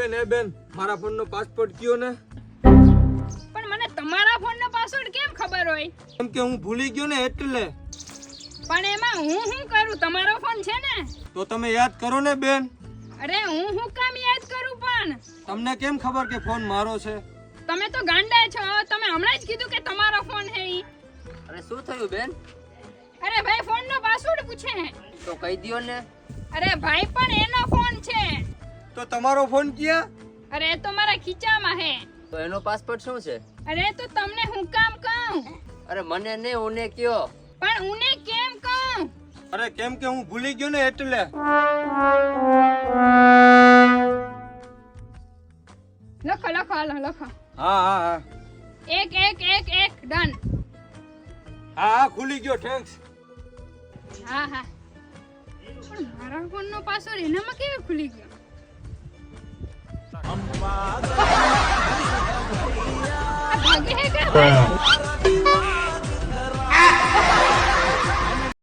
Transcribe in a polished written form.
બેન મારા ફોનનો પાસવર્ડ કયો ને. પણ મને તમારા ફોનનો પાસવર્ડ કેમ ખબર હોય? કેમ કે હું ભૂલી ગયો ને એટલે. પણ એમાં હું શું કરું? તમારો ફોન છે ને? તો તમે યાદ કરો ને બેન. અરે હું કામ યાદ કરું? પણ તમને કેમ ખબર કે ફોન મારો છે? તમે તો ગાંડા છો. તમે હમણાં જ કીધું કે તમારો ફોન છે ઈ. અરે શું થયું બેન? અરે ભાઈ ફોનનો પાસવર્ડ પૂછે છે. તો કહી દ્યો ને. અરે ભાઈ પણ એનો ફોન છે. તો તમારો ફોન ક્યાં? અરે એ તો મારા ખીચામાં છે. તો એનો પાસપોર્ટ શું છે? અરે તો તમને હું કામ કહું? અરે મને ને ઉને કયો. પણ ઉને કેમ કહું? અરે કેમ કે હું ભૂલી ગયો ને એટલે. લખો લખો હાલો લખો. હા હા હા 1111 ડન. હા હા ખુલી ગયો. થેન્ક્સ. હા હા પણ મારા ફોનનો પાસવર્ડ એનામાં કેવી ખુલી ગયો? આ ભાગે હે કે ભાઈ?